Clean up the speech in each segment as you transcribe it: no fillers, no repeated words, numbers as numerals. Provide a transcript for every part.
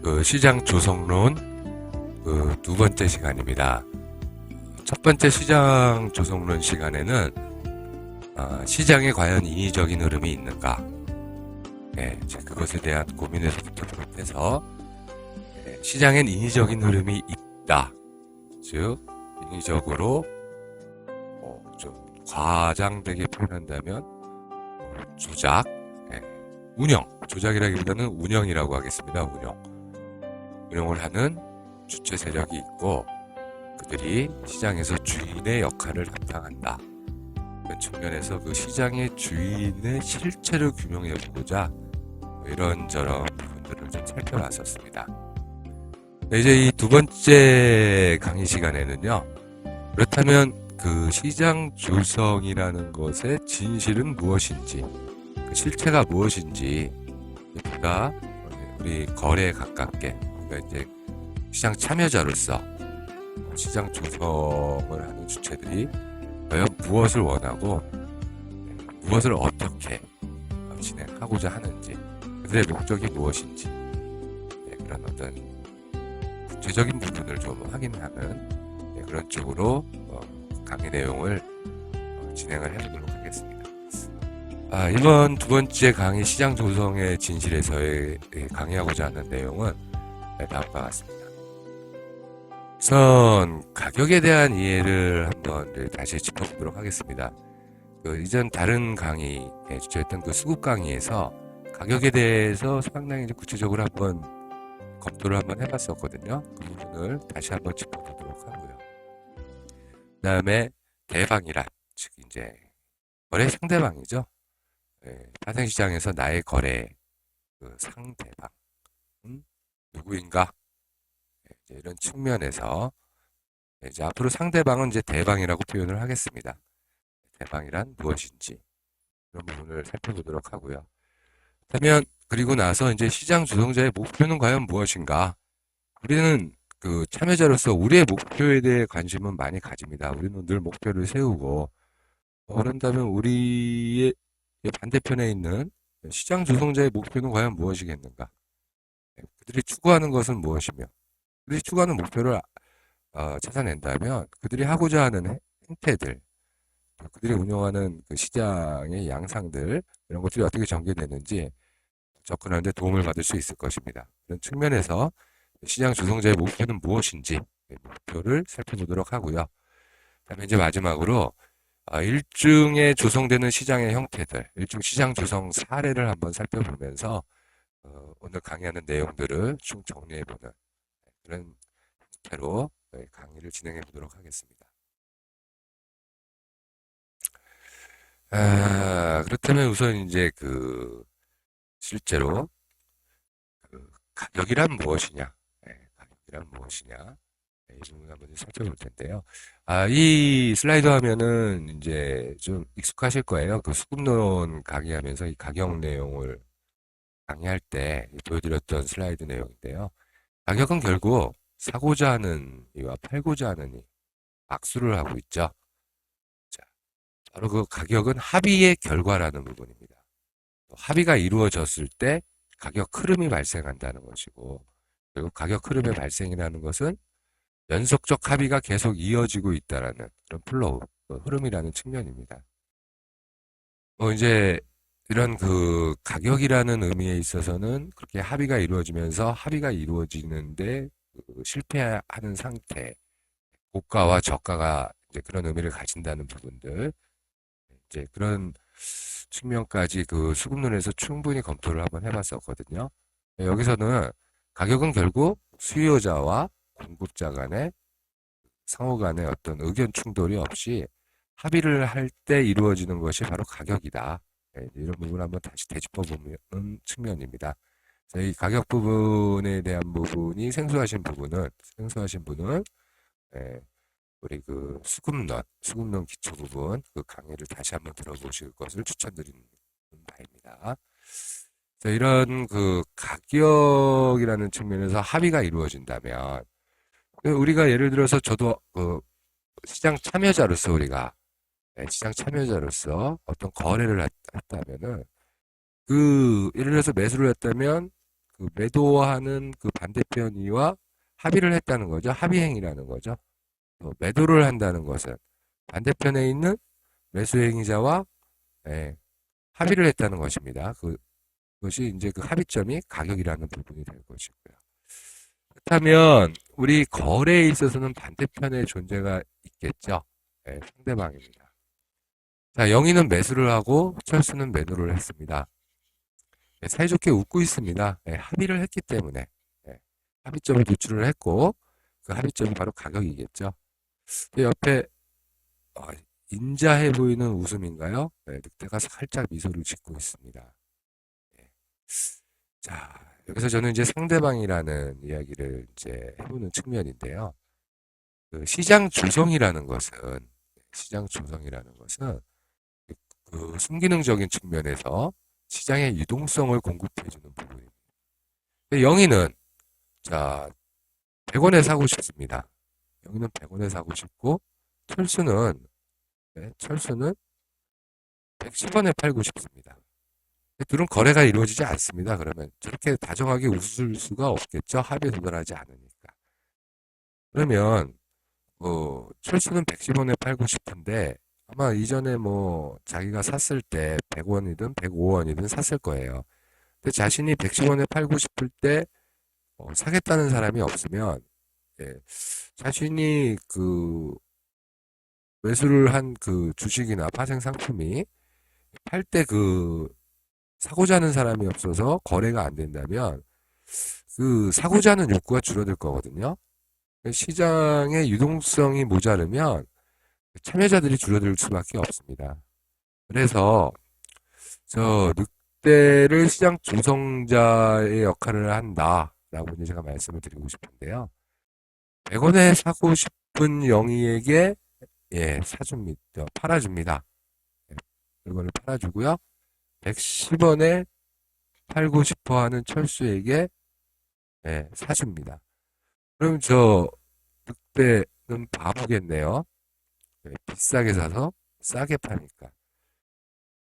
그 시장 조성론 그 두 번째 시간입니다. 첫 번째 시장 조성론 시간에는 시장에 과연 인위적인 흐름이 있는가? 이제 그것에 대한 고민에서부터 비롯해서 시장엔 인위적인 흐름이 있다. 즉 인위적으로 좀 과장되게 표현한다면 조작, 운영, 조작이라기보다는 운영이라고 하겠습니다. 운영을 하는 주체 세력이 있고 그들이 시장에서 주인의 역할을 감당한다. 그런 측면에서 그 시장의 주인의 실체를 규명해보고자 이런저런 부분들을 좀 살펴봤었습니다. 이제 이 두 번째 강의 시간에는요. 그렇다면 그 시장 조성이라는 것의 진실은 무엇인지, 그 실체가 무엇인지, 우리가 우리 거래에 가깝게, 그러니까 이제 시장 참여자로서 시장 조성을 하는 주체들이 과연 무엇을 원하고 무엇을 어떻게 진행하고자 하는지, 그들의 목적이 무엇인지 그런 어떤 구체적인 부분을 좀 확인하는 그런 쪽으로 강의 내용을 진행을 해보도록 하겠습니다. 이번 두 번째 강의 시장 조성의 진실에서의 강의하고자 하는 내용은 다음과 같습니다. 우선 가격에 대한 이해를 한번 다시 짚어보도록 하겠습니다. 이전 다른 강의에 주제했던 그 수급 강의에서 가격에 대해서 상당히 구체적으로 한번 검토를 한번 해봤었거든요. 그 부분을 다시 한번 짚어보도록 하고요. 그 다음에 대방이란, 즉 이제 거래 상대방이죠. 파생시장에서 나의 거래 그 상대방 누구인가? 이제 이런 측면에서 이제 앞으로 상대방은 이제 대방이라고 표현을 하겠습니다. 대방이란 무엇인지 그런 부분을 살펴보도록 하고요. 그러면 그리고 나서 이제 시장 조성자의 목표는 과연 무엇인가? 우리는 그 참여자로서 우리의 목표에 대해 관심은 많이 가집니다. 우리는 늘 목표를 세우고 그런다면 우리의 반대편에 있는 시장 조성자의 목표는 과연 무엇이겠는가? 그들이 추구하는 것은 무엇이며 그들이 추구하는 목표를 찾아낸다면 그들이 하고자 하는 행태들, 그들이 운영하는 그 시장의 양상들 이런 것들이 어떻게 전개되는지 접근하는 데 도움을 받을 수 있을 것입니다. 그런 측면에서 시장 조성자의 목표는 무엇인지 목표를 살펴보도록 하고요. 그다음에 이제 마지막으로 일중에 조성되는 시장의 형태들, 일중 시장 조성 사례를 한번 살펴보면서 오늘 강의하는 내용들을 쭉 정리해보는 그런 형태로 강의를 진행해 보도록 하겠습니다. 그렇다면 우선 이제 실제로 가격이란 무엇이냐, 가격이란 무엇이냐, 이 부분 한번 살펴볼 텐데요. 이 슬라이드 화면은 이제 좀 익숙하실 거예요. 그 수급론 강의하면서 이 가격 내용을 강의할 때 보여드렸던 슬라이드 내용인데요. 가격은 결국 사고자 하는 이와 팔고자 하는 이 악수를 하고 있죠. 자, 바로 그 가격은 합의의 결과라는 부분입니다. 합의가 이루어졌을 때 가격 흐름이 발생한다는 것이고, 그리고 가격 흐름의 발생이라는 것은 연속적 합의가 계속 이어지고 있다라는 그런 플로우, 흐름이라는 측면입니다. 이제 이런 그 가격이라는 의미에 있어서는 그렇게 합의가 이루어지면서 합의가 이루어지는데 실패하는 상태, 고가와 저가가 이제 그런 의미를 가진다는 부분들, 이제 그런 측면까지 그 수급론에서 충분히 검토를 한번 해봤었거든요. 여기서는 가격은 결국 수요자와 공급자 간의 상호 간의 어떤 의견 충돌이 없이 합의를 할 때 이루어지는 것이 바로 가격이다. 이런 부분을 한번 다시 되짚어보는 측면입니다. 이 가격 부분에 대한 부분이 생소하신 분은 우리 그 수급론 기초 부분 그 강의를 다시 한번 들어보실 것을 추천드리는 바입니다. 이런 그 가격이라는 측면에서 합의가 이루어진다면 우리가 예를 들어서 저도 그 시장 참여자로서 어떤 거래를 했다면은 예를 들어서 매수를 했다면 그 매도하는 그 반대편 이와 합의를 했다는 거죠. 합의행위라는 거죠. 또 매도를 한다는 것은 반대편에 있는 매수행위자와 예, 합의를 했다는 것입니다. 그것이 이제 그 합의점이 가격이라는 부분이 될 것이고요. 그렇다면 우리 거래에 있어서는 반대편의 존재가 있겠죠. 예, 상대방입니다. 자, 영희는 매수를 하고 철수는 매도를 했습니다. 예, 사이좋게 웃고 있습니다. 예, 합의를 했기 때문에 예, 합의점을 도출을 했고 그 합의점이 바로 가격이겠죠. 옆에 어, 인자해 보이는 웃음인가요? 네, 늑대가 살짝 미소를 짓고 있습니다. 예. 자, 여기서 저는 이제 상대방이라는 이야기를 이제 해보는 측면인데요. 그 시장 조성이라는 것은 그 순기능적인 측면에서 시장의 유동성을 공급해주는 부분입니다. 영희는 자 100원에 사고 싶습니다. 영희는 100원에 사고 싶고 철수는 110원에 팔고 싶습니다. 둘은 거래가 이루어지지 않습니다. 그러면 저렇게 다정하게 웃을 수가 없겠죠. 합의에 도달하지 않으니까. 그러면 철수는 110원에 팔고 싶은데 아마 이전에 뭐 자기가 샀을 때 100원이든 105원이든 샀을 거예요. 근데 자신이 110원에 팔고 싶을 때 사겠다는 사람이 없으면 예, 자신이 그 매수를 한 그 주식이나 파생 상품이 팔 때 그 사고자 하는 사람이 없어서 거래가 안 된다면 그 사고자 하는 욕구가 줄어들 거거든요. 시장의 유동성이 모자르면 참여자들이 줄어들 수밖에 없습니다. 그래서 저 늑대를 시장 조성자의 역할을 한다라고 이제 제가 말씀을 드리고 싶은데요. 100원에 사고 싶은 영희에게 사줍니다. 팔아줍니다. 물건을 팔아주고요. 110원에 팔고 싶어 하는 철수에게 사줍니다. 그럼 저 늑대는 바보겠네요. 비싸게 사서 싸게 파니까.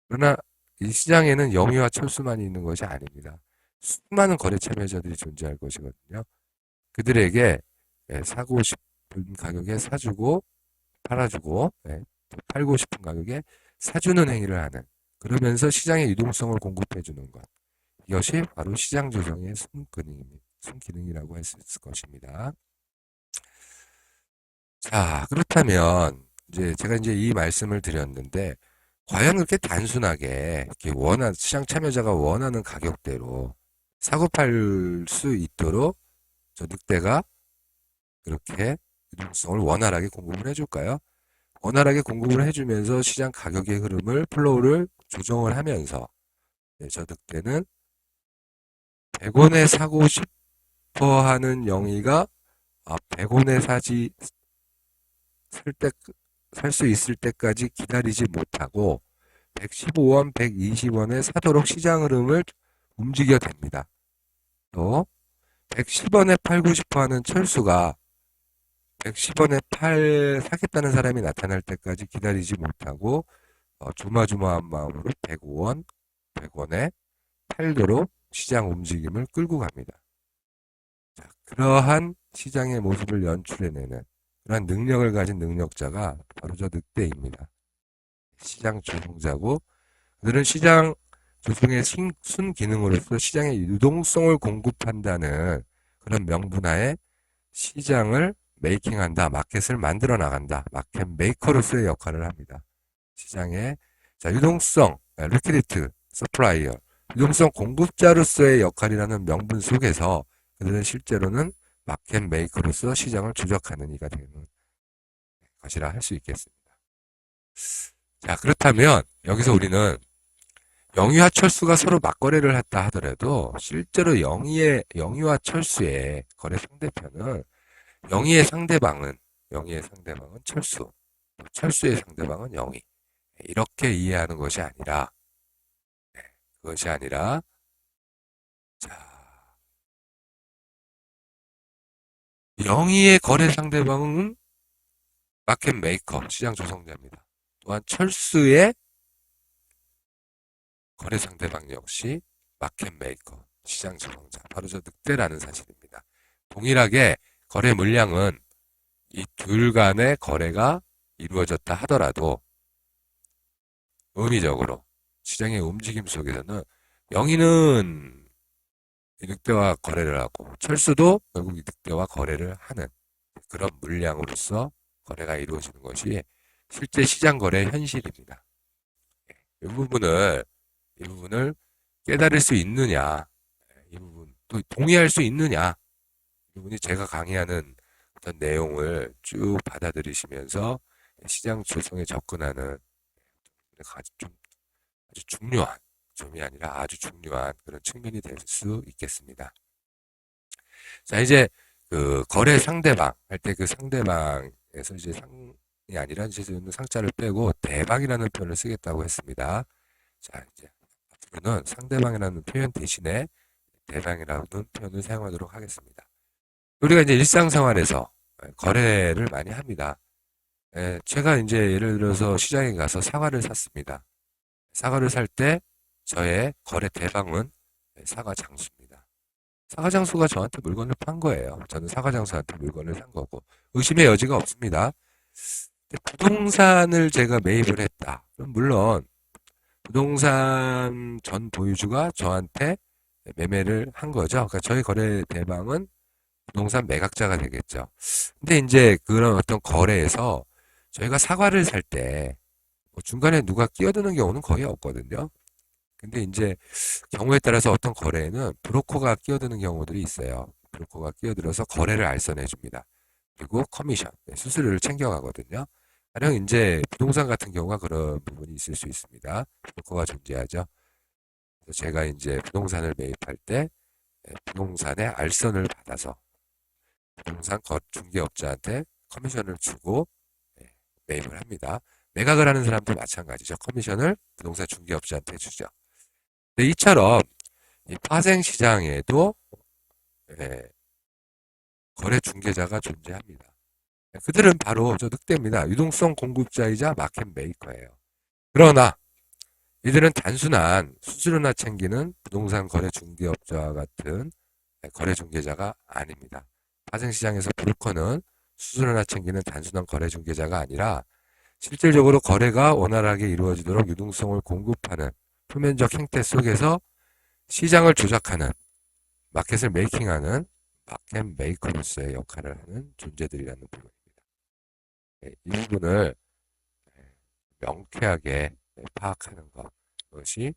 그러나 이 시장에는 영희와 철수만이 있는 것이 아닙니다. 수많은 거래 참여자들이 존재할 것이거든요. 그들에게 사고 싶은 가격에 사주고 팔아주고 팔고 싶은 가격에 사주는 행위를 하는, 그러면서 시장의 유동성을 공급해주는 것, 이것이 바로 시장 조정의 순기능이라고 할 수 있을 것입니다. 자, 그렇다면 이제 제가 이제 이 말씀을 드렸는데 과연 그렇게 단순하게 이렇게 시장 참여자가 원하는 가격대로 사고 팔 수 있도록 저 늑대가 그렇게 유동성을 원활하게 공급을 해줄까요? 원활하게 공급을 해주면서 시장 가격의 흐름을 플로우를 조정을 하면서 저 늑대는 100원에 사고 싶어 하는 영희가 100원에 살 수 있을 때까지 기다리지 못하고 115원, 120원에 사도록 시장 흐름을 움직여 댑니다. 또 110원에 팔고 싶어 하는 철수가 110원에 사겠다는 사람이 나타날 때까지 기다리지 못하고 조마조마한 마음으로 105원, 100원에 팔도록 시장 움직임을 끌고 갑니다. 자, 그러한 시장의 모습을 연출해내는 그러한 능력을 가진 능력자가 바로 저 늑대입니다. 시장 조종자고, 그들은 시장 조종의 순기능으로서 시장의 유동성을 공급한다는 그런 명분하에 시장을 메이킹한다, 마켓을 만들어 나간다, 마켓 메이커로서의 역할을 합니다. 시장의 유동성, 리퀴디트, 서플라이어, 유동성 공급자로서의 역할이라는 명분 속에서 그들은 실제로는 마켓 메이커로서 시장을 조작하는 이가 되는 것이라 할 수 있겠습니다. 자, 그렇다면 여기서 우리는 영희와 철수가 서로 맞거래를 했다 하더라도 실제로 영희와 철수의 거래 상대편은 영희의 상대방은 철수, 철수의 상대방은 영희, 이렇게 이해하는 것이 아니라 자, 영희의 거래 상대방은 마켓 메이커, 시장 조성자입니다. 또한 철수의 거래 상대방 역시 마켓 메이커, 시장 조성자. 바로 저 늑대라는 사실입니다. 동일하게 거래 물량은 이 둘 간의 거래가 이루어졌다 하더라도 의미적으로 시장의 움직임 속에서는 영희는 이 늑대와 거래를 하고 철수도 결국 이 늑대와 거래를 하는 그런 물량으로서 거래가 이루어지는 것이 실제 시장 거래 현실입니다. 이 부분을 깨달을 수 있느냐, 이 부분 또 동의할 수 있느냐, 이 부분이 제가 강의하는 어떤 내용을 쭉 받아들이시면서 시장 조성에 접근하는 아주 중요한 점이 아니라 아주 중요한 그런 측면이 될 수 있겠습니다. 자, 이제 그 거래 상대방 할 때 그 상대방에서 이제 상이 아니라 이제 상자를 빼고 대방이라는 표현을 쓰겠다고 했습니다. 자, 이제 앞으로는 상대방이라는 표현 대신에 대방이라는 표현을 사용하도록 하겠습니다. 우리가 이제 일상생활에서 거래를 많이 합니다. 제가 이제 예를 들어서 시장에 가서 사과를 샀습니다. 사과를 살 때 저의 거래 대방은 사과 장수입니다. 사과 장수가 저한테 물건을 판 거예요. 저는 사과 장수한테 물건을 산 거고 의심의 여지가 없습니다. 부동산을 제가 매입을 했다. 그럼 물론 부동산 전 보유주가 저한테 매매를 한 거죠. 그러니까 저희 거래 대방은 부동산 매각자가 되겠죠. 근데 이제 그런 어떤 거래에서 저희가 사과를 살 때 중간에 누가 끼어드는 경우는 거의 없거든요. 근데 이제 경우에 따라서 어떤 거래에는 브로커가 끼어드는 경우들이 있어요. 브로커가 끼어들어서 거래를 알선해 줍니다. 그리고 커미션, 수수료를 챙겨가거든요. 가령 이제 부동산 같은 경우가 그런 부분이 있을 수 있습니다. 브로커가 존재하죠. 그래서 제가 이제 부동산을 매입할 때 부동산의 알선을 받아서 부동산 중개업자한테 커미션을 주고 매입을 합니다. 매각을 하는 사람도 마찬가지죠. 커미션을 부동산 중개업자한테 주죠. 근데 이처럼 이 파생시장에도 거래 중개자가 존재합니다. 그들은 바로 저 늑대입니다. 유동성 공급자이자 마켓 메이커예요. 그러나 이들은 단순한 수수료나 챙기는 부동산 거래 중개업자와 같은 거래 중개자가 아닙니다. 파생시장에서 브로커는 수수료나 챙기는 단순한 거래 중개자가 아니라 실질적으로 거래가 원활하게 이루어지도록 유동성을 공급하는 표면적 행태 속에서 시장을 조작하는 마켓을 메이킹하는 마켓 메이커로서의 역할을 하는 존재들이라는 부분입니다. 이 부분을 명쾌하게 파악하는 것이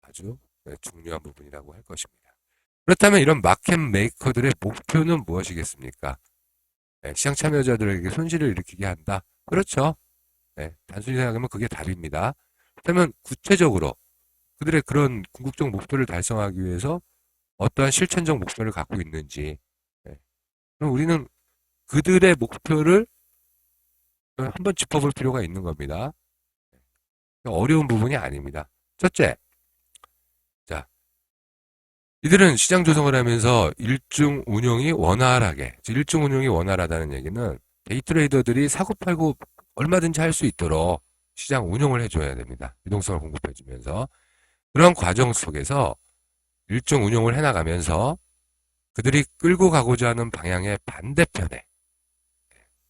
아주 중요한 부분이라고 할 것입니다. 그렇다면 이런 마켓 메이커들의 목표는 무엇이겠습니까? 시장 참여자들에게 손실을 일으키게 한다. 그렇죠. 단순히 생각하면 그게 답입니다. 그렇다면 구체적으로 그들의 그런 궁극적 목표를 달성하기 위해서 어떠한 실천적 목표를 갖고 있는지, 그럼 우리는 그들의 목표를 한번 짚어볼 필요가 있는 겁니다. 어려운 부분이 아닙니다. 첫째, 자, 이들은 시장 조성을 하면서 일중 운용이 원활하다는 얘기는 데이트레이더들이 사고팔고 얼마든지 할 수 있도록 시장 운용을 해줘야 됩니다. 유동성을 공급해주면서 그런 과정 속에서 일종 운용을 해나가면서 그들이 끌고 가고자 하는 방향의 반대편에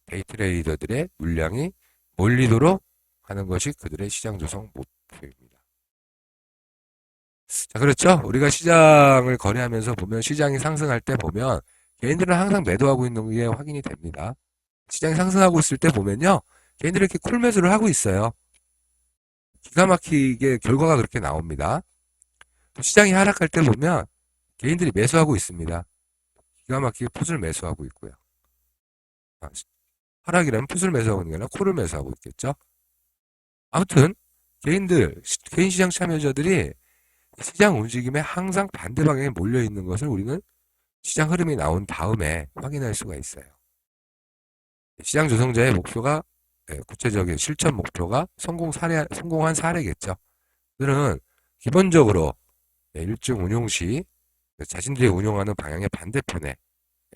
데이트레이더들의 물량이 몰리도록 하는 것이 그들의 시장 조성 목표입니다. 자, 그렇죠? 우리가 시장을 거래하면서 보면 시장이 상승할 때 보면 개인들은 항상 매도하고 있는 게 확인이 됩니다. 시장이 상승하고 있을 때 보면요. 개인들이 이렇게 쿨매수를 하고 있어요. 기가 막히게 결과가 그렇게 나옵니다. 시장이 하락할 때 보면 개인들이 매수하고 있습니다. 기가 막히게 풋을 매수하고 있고요. 하락이라면 풋을 매수하고 있는 게 아니라 콜을 매수하고 있겠죠. 아무튼 개인 시장 참여자들이 시장 움직임에 항상 반대 방향에 몰려 있는 것을 우리는 시장 흐름이 나온 다음에 확인할 수가 있어요. 시장 조성자의 목표가 구체적인 실천 목표가 성공한 사례겠죠. 그들은 기본적으로 일중 운용 시 자신들이 운용하는 방향의 반대편에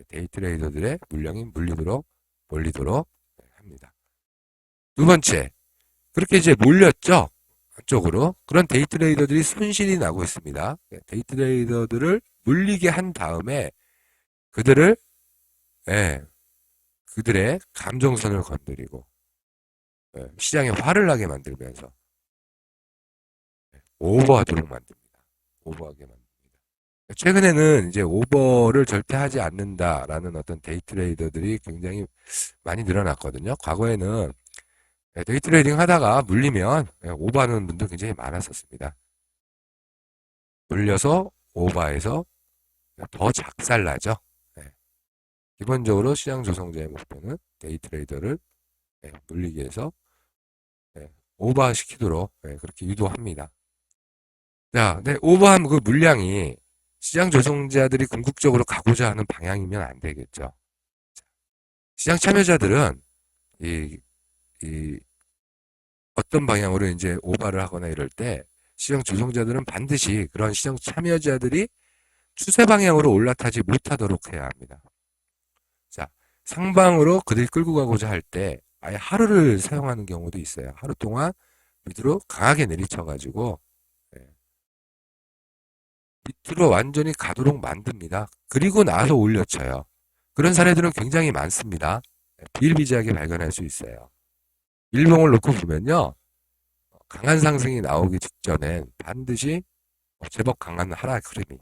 데이트레이더들의 물량이 몰리도록 합니다. 두 번째, 그렇게 이제 몰렸죠. 한쪽으로 그런 데이 트레이더들이 손실이 나고 있습니다. 데이 트레이더들을 물리게 한 다음에 그들을 예, 그들의 감정선을 건드리고 시장에 화를 나게 만들면서 오버하도록 만듭니다. 오버하게 만듭니다. 최근에는 이제 오버를 절대 하지 않는다라는 어떤 데이 트레이더들이 굉장히 많이 늘어났거든요. 과거에는 데이 트레이딩 하다가 물리면 오버하는 분들 굉장히 많았었습니다. 물려서 오버해서 더 작살나죠. 기본적으로 시장 조성자의 목표는 데이 트레이더를 물리기 위해서 오버시키도록 그렇게 유도합니다. 자, 근데 오버한 그 물량이 시장 조성자들이 궁극적으로 가고자 하는 방향이면 안 되겠죠. 시장 참여자들은 이 어떤 방향으로 이제 오버를 하거나 이럴 때 시장 조성자들은 반드시 그런 시장 참여자들이 추세 방향으로 올라타지 못하도록 해야 합니다. 자, 상방으로 그들이 끌고 가고자 할 때 아예 하루를 사용하는 경우도 있어요. 하루 동안 밑으로 강하게 내리쳐가지고 밑으로 완전히 가도록 만듭니다. 그리고 나서 올려쳐요. 그런 사례들은 굉장히 많습니다. 비일비재하게 발견할 수 있어요. 일봉을 놓고 보면요. 강한 상승이 나오기 직전엔 반드시 제법 강한 하락 흐름이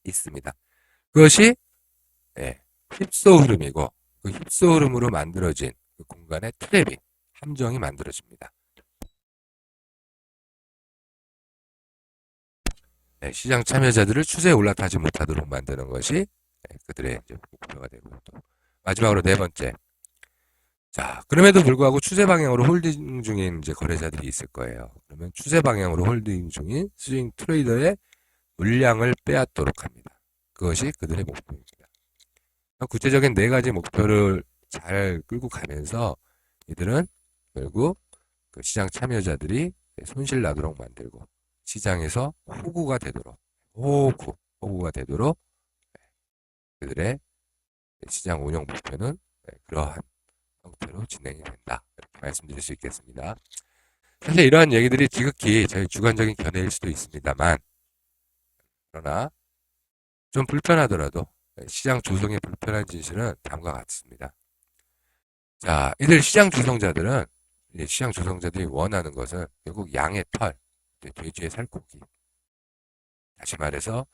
있습니다. 그것이 휩소 흐름이고 그 휩소 흐름으로 만들어진 그 공간의 트랩이 함정이 만들어집니다. 시장 참여자들을 추세에 올라타지 못하도록 만드는 것이 그들의 이제 목표가 되고 또 마지막으로 네 번째. 자, 그럼에도 불구하고 추세 방향으로 홀딩 중인 이제 거래자들이 있을 거예요. 그러면 추세 방향으로 홀딩 중인 스윙 트레이더의 물량을 빼앗도록 합니다. 그것이 그들의 목표입니다. 구체적인 네 가지 목표를 잘 끌고 가면서 이들은 결국 그 시장 참여자들이 손실 나도록 만들고 시장에서 호구가 되도록 호구가 되도록 그들의 시장 운영 목표는 그러한 형태로 진행이 된다. 이렇게 말씀드릴 수 있겠습니다. 사실 이러한 얘기들이 지극히 저희 주관적인 견해일 수도 있습니다만 그러나 좀 불편하더라도 시장 조성의 불편한 진실은 다음과 같습니다. 자, 이들 시장 조성자들은 시장 조성자들이 원하는 것은 결국 양의 털, 돼지의 살코기. 다시 말해서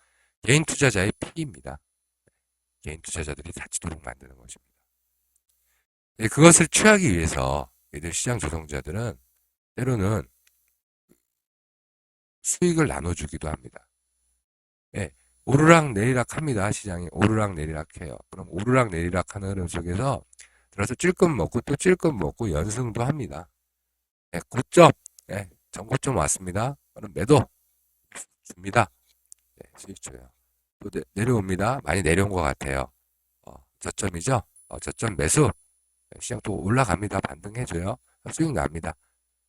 개인 투자자의 피입니다. 개인 투자자들이 다치도록 만드는 것입니다. 그것을 취하기 위해서 이들 시장 조성자들은 때로는 수익을 나눠주기도 합니다. 오르락 내리락 합니다. 시장이 오르락 내리락 해요. 그럼 오르락 내리락 하는 흐름 속에서 들어서 찔끔 먹고 또 찔끔 먹고 연승도 합니다. 고점, 전고점 왔습니다. 그럼 매도 줍니다. 수익 줘요. 또 내려옵니다. 많이 내려온 것 같아요. 저점이죠? 저점 매수. 시장 또 올라갑니다. 반등해줘요. 수익 납니다.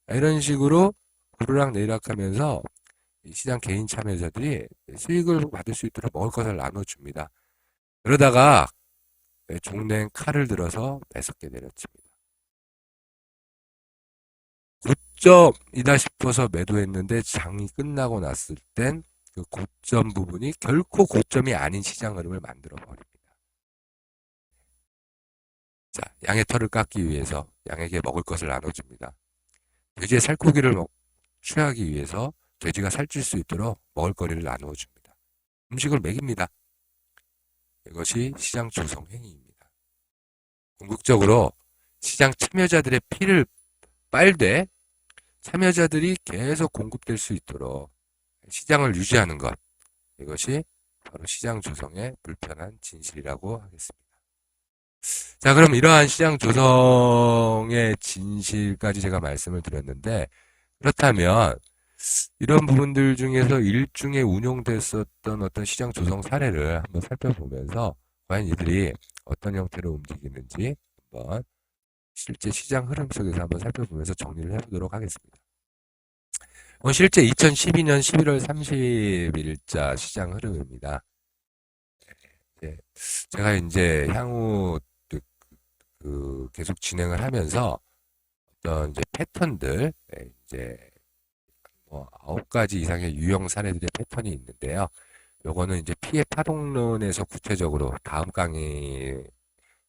이런 식으로 오르락 내리락 하면서 시장 개인 참여자들이 수익을 받을 수 있도록 먹을 것을 나눠줍니다. 그러다가 종냉 칼을 들어서 매섭게 내려칩니다. 고점이다 싶어서 매도했는데 장이 끝나고 났을 땐 그 고점 부분이 결코 고점이 아닌 시장 흐름을 만들어 버립니다. 자, 양의 털을 깎기 위해서 양에게 먹을 것을 나눠줍니다. 돼지의 살코기를 취하기 위해서 돼지가 살찔 수 있도록 먹을거리를 나누어 줍니다. 음식을 먹입니다. 이것이 시장 조성 행위입니다. 궁극적으로 시장 참여자들의 피를 빨되 참여자들이 계속 공급될 수 있도록 시장을 유지하는 것. 이것이 바로 시장 조성의 불편한 진실이라고 하겠습니다. 자, 그럼 이러한 시장 조성의 진실까지 제가 말씀을 드렸는데 그렇다면 이런 부분들 중에서 일중에 운용됐었던 어떤 시장 조성 사례를 한번 살펴보면서 과연 이들이 어떤 형태로 움직이는지 한번 실제 시장 흐름 속에서 한번 살펴보면서 정리를 해보도록 하겠습니다. 실제 2012년 11월 30일자 시장 흐름입니다. 제가 이제 향후 계속 진행을 하면서 어떤 이제 패턴들, 이제 뭐 9가지 이상의 유형 사례들의 패턴이 있는데요. 요거는 이제 피해 파동론에서 구체적으로 다음 강의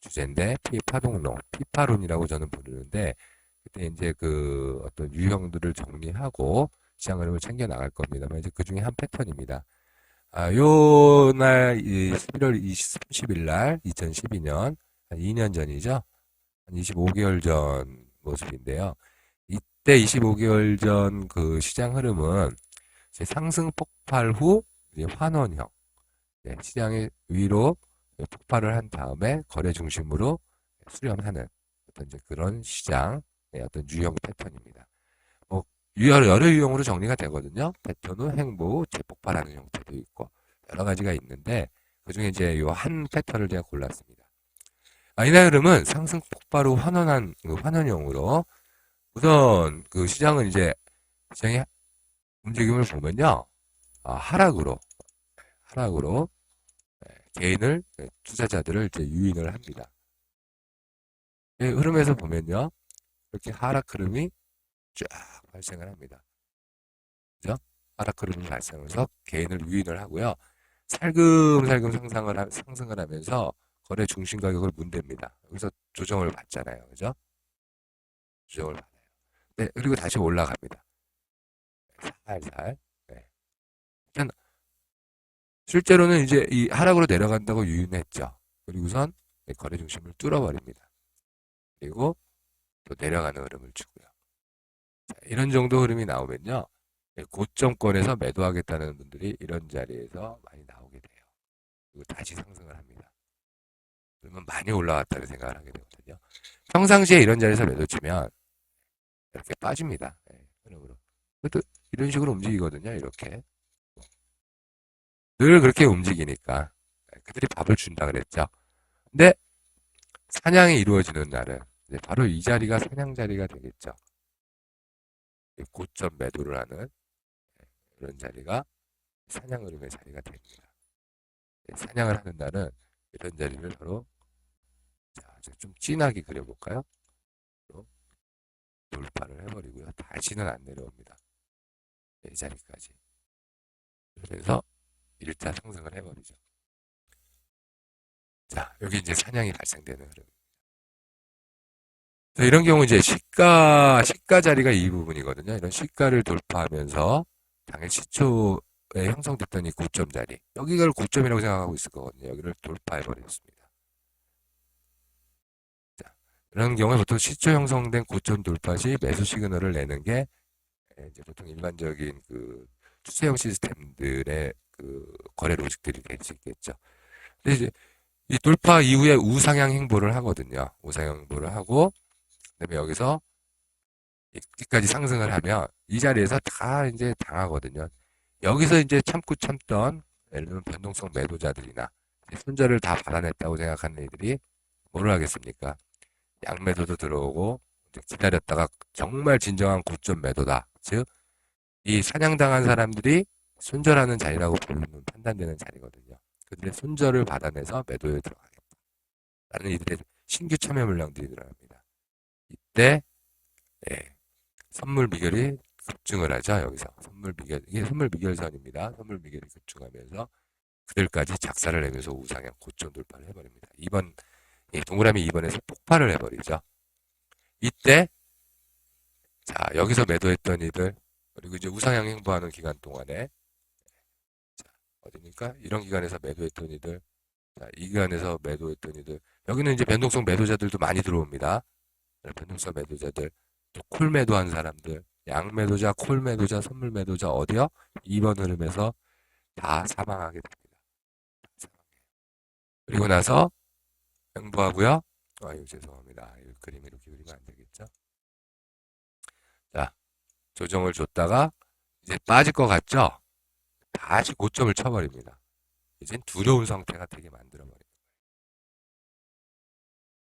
주제인데, 피해 파동론, 피파론이라고 저는 부르는데, 그때 이제 그 어떤 유형들을 정리하고 시장 흐름을 챙겨 나갈 겁니다만, 이제 그 중에 한 패턴입니다. 요 날, 11월 30일 날, 2012년, 한 2년 전이죠? 한 25개월 전 모습인데요. 이때 25개월 전 그 시장 흐름은 이제 상승 폭발 후 이제 환원형, 네, 시장의 위로 폭발을 한 다음에 거래 중심으로 수렴하는 어떤 이제 그런 시장의 어떤 유형 패턴입니다. 뭐 여러 유형으로 정리가 되거든요. 패턴은 횡보, 재폭발하는 형태도 있고 여러 가지가 있는데 그 중에 이제 이 한 패턴을 제가 골랐습니다. 이날 흐름은 상승 폭발 후 환원한 그 환원형으로 우선 그 시장은 이제 시장의 움직임을 보면요, 하락으로 개인을 투자자들을 이제 유인을 합니다. 흐름에서 보면요, 이렇게 하락 흐름이 쫙 발생을 합니다. 그죠? 하락 흐름이 발생해서 개인을 유인을 하고요. 살금살금 상승을 하면서 거래 중심 가격을 문댑니다. 여기서 조정을 받잖아요. 그죠? 조정을 받아요. 네, 그리고 다시 올라갑니다. 살살. 네. 일단 실제로는 이제 이 하락으로 내려간다고 유인했죠. 그리고선 거래 중심을 뚫어버립니다. 그리고 또 내려가는 흐름을 주고요. 자, 이런 정도 흐름이 나오면요, 고점권에서 매도하겠다는 분들이 이런 자리에서 많이 나오게 돼요. 그리고 다시 상승을 합니다. 그러면 많이 올라갔다는 생각을 하게 되거든요. 평상시에 이런 자리에서 매도 치면 이렇게 빠집니다. 네, 흐름으로. 또 이런 식으로 움직이거든요. 이렇게. 늘 그렇게 움직이니까 그들이 밥을 준다 그랬죠. 근데 사냥이 이루어지는 날은 바로 이 자리가 사냥 자리가 되겠죠. 고점 매도를 하는 이런 자리가 사냥 흐름의 자리가 됩니다. 사냥을 하는 날은 이런 자리를 바로, 자, 좀 진하게 그려볼까요? 돌파를 해버리고요. 다시는 안 내려옵니다. 이 자리까지. 그래서 1차 상승을 해버리죠. 자, 여기 이제 사냥이 발생되는 흐름. 자, 이런 경우 이제 시가 자리가 이 부분이거든요. 이런 시가를 돌파하면서 당일 시초에 형성됐던 이 고점 자리. 여기를 고점이라고 생각하고 있을 거거든요. 여기를 돌파해버렸습니다. 자, 이런 경우에 보통 시초 형성된 고점 돌파 시 매수 시그널을 내는 게 이제 보통 일반적인 그 추세형 시스템들의 그 거래 로직들이 될 수 있겠죠. 근데 이제 이 돌파 이후에 우상향 행보를 하거든요. 우상향 행보를 하고, 그다음에 여기서 여기까지 상승을 하면 이 자리에서 다 이제 당하거든요. 여기서 이제 참던 예를 들면 변동성 매도자들이나 손절을 다 받아냈다고 생각하는 애들이 뭐를 하겠습니까? 양매도도 들어오고 기다렸다가 정말 진정한 고점 매도다. 즉, 이 사냥당한 사람들이 손절하는 자리라고 판단되는 자리거든요. 그들의 손절을 받아내서 매도에 들어가겠다. 라는 이들의 신규 참여 물량들이 늘어납니다. 이때 선물 미결이 급증을 하죠. 여기서 이게 선물 미결선입니다. 선물 미결이 급증하면서 그들까지 작사를 내면서 우상향 고점 돌파를 해버립니다. 동그라미 2번에서 폭발을 해버리죠. 이때 자, 여기서 매도했던 이들, 그리고 이제 우상향 행보하는 기간 동안에, 자, 어디니까 이런 기간에서 매도했던 이들, 자, 이 기간에서 매도했던 이들, 여기는 이제 변동성 매도자들도 많이 들어옵니다. 변동성 매도자들, 또 콜 매도한 사람들, 양 매도자, 콜 매도자, 선물 매도자 어디요? 2번 흐름에서 다 사망하게 됩니다. 그리고 나서 행보하고요. 아유, 죄송합니다. 이 그림 이렇게 그리면 안 되겠죠? 자, 조정을 줬다가 이제 빠질 것 같죠? 다시 고점을 쳐버립니다. 이젠 두려운 상태가 되게 만들어버립니다.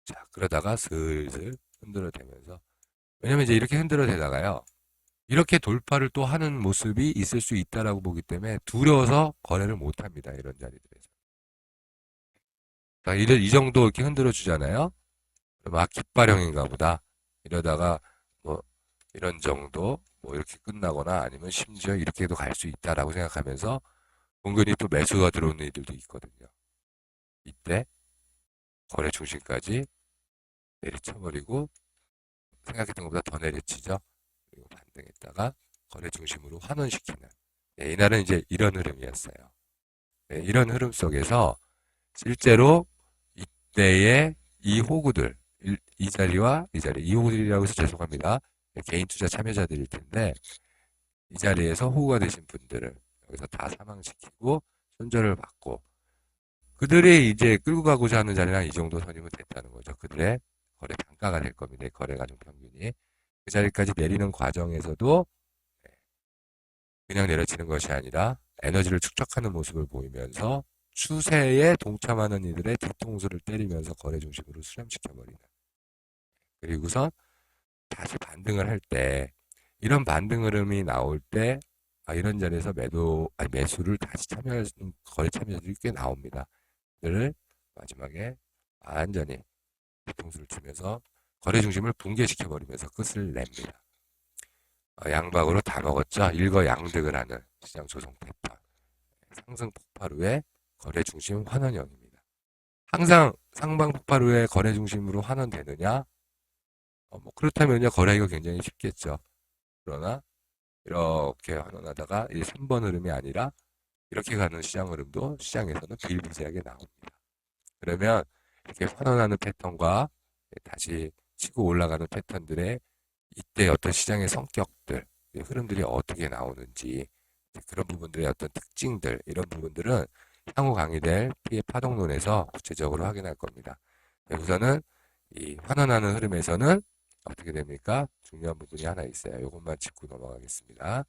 자, 그러다가 슬슬 흔들어대면서, 왜냐면 이제 이렇게 흔들어대다가요, 이렇게 돌파를 또 하는 모습이 있을 수 있다라고 보기 때문에 두려워서 거래를 못 합니다. 이런 자리들에서. 자, 이 정도 이렇게 흔들어 주잖아요. 깃발형인가 보다. 이러다가 뭐 이런 정도 뭐 이렇게 끝나거나 아니면 심지어 이렇게도 갈 수 있다라고 생각하면서 은근히 또 매수가 들어오는 이들도 있거든요. 이때 거래 중심까지 내리쳐버리고 생각했던 것보다 더 내리치죠. 그리고 반등했다가 거래 중심으로 환원시키는. 네, 이날은 이제 이런 흐름이었어요. 네, 이런 흐름 속에서 실제로 이때의 이 호구들, 이 자리와 이 자리, 이 호구들이라고 해서 죄송합니다. 네, 개인 투자 참여자들일 텐데 이 자리에서 호구가 되신 분들을 여기서 다 사망시키고 손절을 받고 그들이 이제 끌고 가고자 하는 자리는 한 이 정도 선이면 됐다는 거죠. 그들의 거래 단가가 될 겁니다. 거래 가중 평균이. 그 자리까지 내리는 과정에서도 그냥 내려치는 것이 아니라 에너지를 축적하는 모습을 보이면서 추세에 동참하는 이들의 뒤통수를 때리면서 거래 중심으로 수렴시켜버리는. 그리고선 다시 반등을 할 때, 이런 반등 흐름이 나올 때, 이런 자리에서 매수를 다시 참여하는 거래 참여자들이 꽤 나옵니다. 그들을 마지막에 완전히 뒤통수를 치면서 거래 중심을 붕괴시켜버리면서 끝을 냅니다. 양박으로 다 먹었죠. 일거양득을 하는 시장 조성 패턴. 상승 폭발 후에 거래 중심 환원형입니다. 항상 상방 폭발 후에 거래 중심으로 환원되느냐? 뭐 그렇다면요, 거래하기가 굉장히 쉽겠죠. 그러나 이렇게 환원하다가 이 3번 흐름이 아니라 이렇게 가는 시장 흐름도 시장에서는 비일비재하게 나옵니다. 그러면 이렇게 환원하는 패턴과 다시 치고 올라가는 패턴들의 이때 어떤 시장의 성격들, 흐름들이 어떻게 나오는지 그런 부분들의 어떤 특징들, 이런 부분들은 향후 강의될 피해 파동론에서 구체적으로 확인할 겁니다. 여기서는 이 환원하는 흐름에서는 어떻게 됩니까? 중요한 부분이 하나 있어요. 이것만 짚고 넘어가겠습니다.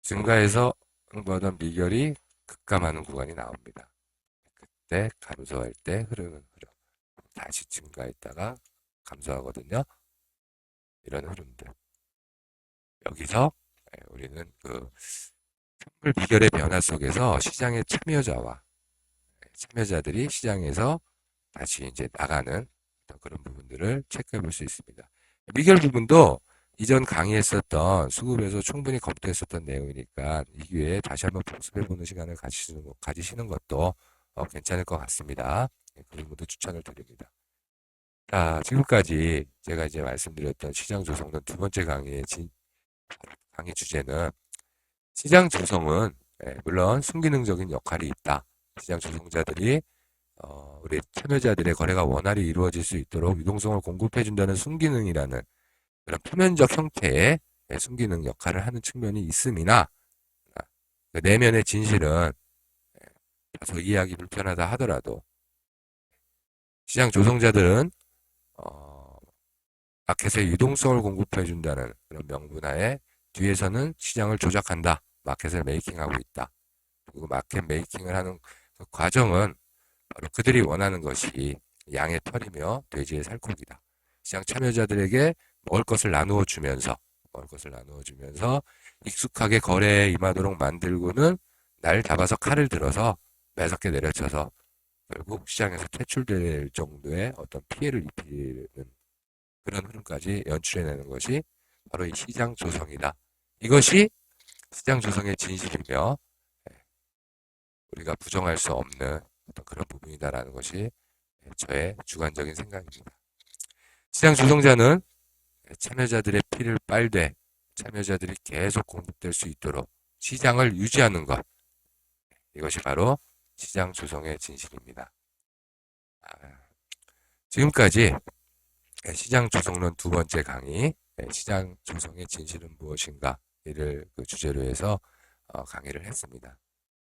증가해서 흥부하던 미결이 급감하는 구간이 나옵니다. 그때 감소할 때 흐르는 흐름. 다시 증가했다가 감소하거든요. 이런 흐름들. 여기서 우리는 그 선물 비결의 변화 속에서 시장의 참여자들이 시장에서 다시 이제 나가는 그런 부분들을 체크해 볼 수 있습니다. 미결 부분도 이전 강의했었던 수급에서 충분히 검토했었던 내용이니까 이 기회에 다시 한번 복습해 보는 시간을 가지시는 것도 괜찮을 것 같습니다. 그 부분도 추천을 드립니다. 자, 지금까지 제가 이제 말씀드렸던 시장 조성론 두 번째 강의 주제는 시장 조성은 물론 순기능적인 역할이 있다. 시장 조성자들이 우리 참여자들의 거래가 원활히 이루어질 수 있도록 유동성을 공급해준다는 순기능이라는 그런 표면적 형태의 순기능 역할을 하는 측면이 있음이나 그 내면의 진실은 다소 이해하기 불편하다 하더라도 시장 조성자들은 마켓에 유동성을 공급해준다는 그런 명분하에 뒤에서는 시장을 조작한다. 마켓을 메이킹하고 있다. 그리고 마켓 메이킹을 하는 그 과정은 바로 그들이 원하는 것이 양의 털이며 돼지의 살코기다. 시장 참여자들에게 먹을 것을 나누어 주면서 익숙하게 거래에 임하도록 만들고는 날 잡아서 칼을 들어서 매섭게 내려쳐서 결국 시장에서 퇴출될 정도의 어떤 피해를 입히는 그런 흐름까지 연출해내는 것이 바로 이 시장 조성이다. 이것이 시장 조성의 진실이며 우리가 부정할 수 없는 어떤 그런 부분이다라는 것이 저의 주관적인 생각입니다. 시장 조성자는 참여자들의 피를 빨되 참여자들이 계속 공급될 수 있도록 시장을 유지하는 것. 이것이 바로 시장 조성의 진실입니다. 지금까지 시장 조성론 두 번째 강의, 시장 조성의 진실은 무엇인가 이를 그 주제로 해서 강의를 했습니다.